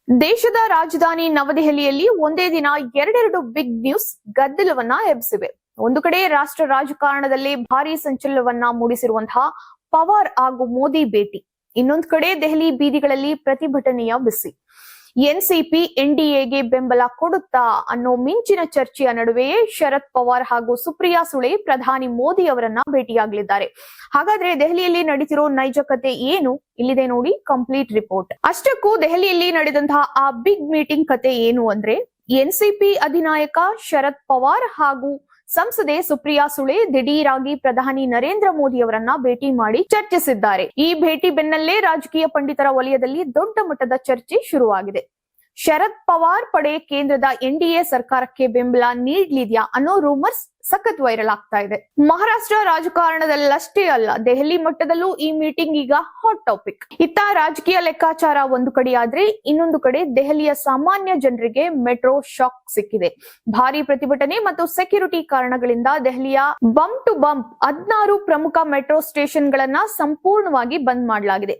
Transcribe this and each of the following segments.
ದೇಶದ ರಾಜಧಾನಿ ನವದೆಹಲಿಯಲ್ಲಿ ಒಂದೇ ದಿನ ಎರಡೆರಡು ಬಿಗ್ ನ್ಯೂಸ್ ಗದ್ದಲವನ್ನ ಎಬ್ಬಿಸಿವೆ. ಒಂದು ಕಡೆ ರಾಷ್ಟ್ರ ರಾಜಕಾರಣದಲ್ಲಿ ಭಾರಿ ಸಂಚಲನವನ್ನ ಮೂಡಿಸಿರುವಂತಹ ಪವಾರ್ ಹಾಗೂ ಮೋದಿ ಭೇಟಿ, ಇನ್ನೊಂದು ಕಡೆ ದೆಹಲಿ ಬೀದಿಗಳಲ್ಲಿ ಪ್ರತಿಭಟನೆಯ ಬಿಸಿ. ಎನ್ಸಿಪಿ ಎನ್ಡಿಎಗೆ ಬೆಂಬಲ ಕೊಡುತ್ತಾ ಅನ್ನೋ ಮಿಂಚಿನ ಚರ್ಚೆಯ ನಡುವೆಯೇ ಶರದ್ ಪವಾರ್ ಹಾಗೂ ಸುಪ್ರಿಯಾ ಸುಳೆ ಪ್ರಧಾನಿ ಮೋದಿ ಅವರನ್ನ ಭೇಟಿಯಾಗಲಿದ್ದಾರೆ. ಹಾಗಾದ್ರೆ ದೆಹಲಿಯಲ್ಲಿ ನಡೀತಿರೋ ನೈಜ ಕತೆ ಏನು? ಇಲ್ಲಿದೆ ನೋಡಿ ಕಂಪ್ಲೀಟ್ ರಿಪೋರ್ಟ್. ಅಷ್ಟಕ್ಕೂ ದೆಹಲಿಯಲ್ಲಿ ನಡೆದಂತಹ ಆ ಬಿಗ್ ಮೀಟಿಂಗ್ ಕತೆ ಏನು ಅಂದ್ರೆ, ಎನ್ಸಿಪಿ ಅಧಿನಾಯಕ ಶರದ್ ಪವಾರ್ ಹಾಗೂ ಸಂಸದೆ ಸುಪ್ರಿಯಾ ಸುಳೆ ದಿಢೀರಾಗಿ ಪ್ರಧಾನಿ ನರೇಂದ್ರ ಮೋದಿ ಅವರನ್ನ ಭೇಟಿ ಮಾಡಿ ಚರ್ಚಿಸಿದ್ದಾರೆ. ಈ ಭೇಟಿ ಬೆನ್ನಲ್ಲೇ ರಾಜಕೀಯ ಪಂಡಿತರ ವಲಯದಲ್ಲಿ ದೊಡ್ಡ ಮಟ್ಟದ ಚರ್ಚೆ ಶುರುವಾಗಿದೆ. ಶರದ್ ಪವಾರ್ ಪಡೆ ಕೇಂದ್ರದ ಎನ್ಡಿಎ ಸರ್ಕಾರಕ್ಕೆ ಬೆಂಬಲ ನೀಡಲಿದ್ಯಾ ಅನ್ನೋ ರೂಮರ್ಸ್ ಸಖತ್ ವೈರಲ್ ಆಗ್ತಾ ಇದೆ. ಮಹಾರಾಷ್ಟ್ರ ರಾಜಕಾರಣದಲ್ಲಷ್ಟೇ ಅಲ್ಲ, ದೆಹಲಿ ಮಟ್ಟದಲ್ಲೂ ಈ ಮೀಟಿಂಗ್ ಈಗ ಹಾಟ್ ಟಾಪಿಕ್. ಇತ್ತ ರಾಜಕೀಯ ಲೆಕ್ಕಾಚಾರ ಒಂದು ಕಡೆಯಾದ್ರೆ, ಇನ್ನೊಂದು ಕಡೆ ದೆಹಲಿಯ ಸಾಮಾನ್ಯ ಜನರಿಗೆ ಮೆಟ್ರೋ ಶಾಕ್ ಸಿಕ್ಕಿದೆ. ಭಾರಿ ಪ್ರತಿಭಟನೆ ಮತ್ತು ಸೆಕ್ಯೂರಿಟಿ ಕಾರಣಗಳಿಂದ ದೆಹಲಿಯ ಬಂಪ್ ಟು ಬಂಪ್ 16 ಪ್ರಮುಖ ಮೆಟ್ರೋ ಸ್ಟೇಷನ್ ಗಳನ್ನ ಸಂಪೂರ್ಣವಾಗಿ ಬಂದ್ ಮಾಡಲಾಗಿದೆ.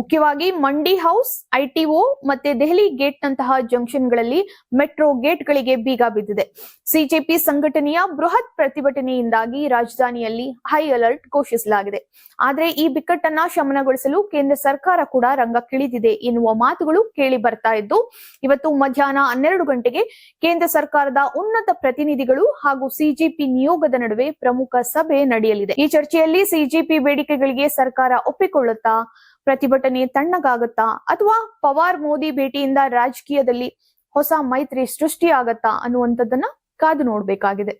ಮುಖ್ಯವಾಗಿ ಮಂಡಿ ಹೌಸ್, ಐಟಿಒ ಮತ್ತೆ ದೆಹಲಿ ಗೇಟ್ ನಂತಹ ಜಂಕ್ಷನ್ ಗಳಲ್ಲಿ ಮೆಟ್ರೋ ಗೇಟ್ ಗಳಿಗೆ ಬೀಗ ಬಿದ್ದಿದೆ. ಸಿಜೆಪಿ ಸಂಘಟನೆಯ ಬೃಹತ್ ಪ್ರತಿಭಟನೆಯಿಂದಾಗಿ ರಾಜಧಾನಿಯಲ್ಲಿ ಹೈ ಅಲರ್ಟ್ ಘೋಷಿಸಲಾಗಿದೆ. ಆದ್ರೆ ಈ ಬಿಕ್ಕಟ್ಟನ್ನ ಶಮನಗೊಳಿಸಲು ಕೇಂದ್ರ ಸರ್ಕಾರ ಕೂಡ ರಂಗಕ್ಕಿಳಿದಿದೆ ಎನ್ನುವ ಮಾತುಗಳು ಕೇಳಿ ಬರ್ತಾ ಇದ್ದು, ಇವತ್ತು ಮಧ್ಯಾಹ್ನ 12 ಗಂಟೆಗೆ ಕೇಂದ್ರ ಸರ್ಕಾರದ ಉನ್ನತ ಪ್ರತಿನಿಧಿಗಳು ಹಾಗೂ ಸಿಜೆಪಿ ನಿಯೋಗದ ನಡುವೆ ಪ್ರಮುಖ ಸಭೆ ನಡೆಯಲಿದೆ. ಈ ಚರ್ಚೆಯಲ್ಲಿ ಸಿಜೆಪಿ ಬೇಡಿಕೆಗಳಿಗೆ ಸರ್ಕಾರ ಒಪ್ಪಿಕೊಳ್ಳುತ್ತಾ, ಪ್ರತಿಭಟನೆ ತಣ್ಣಗಾಗುತ್ತಾ, ಅಥವಾ ಪವಾರ್ ಮೋದಿ ಭೇಟಿಯಿಂದ ರಾಜಕೀಯದಲ್ಲಿ ಹೊಸ ಮೈತ್ರಿ ಸೃಷ್ಟಿಯಾಗತ್ತಾ ಅನ್ನುವಂಥದ್ದನ್ನ ಕಾದು ನೋಡ್ಬೇಕಾಗಿದೆ.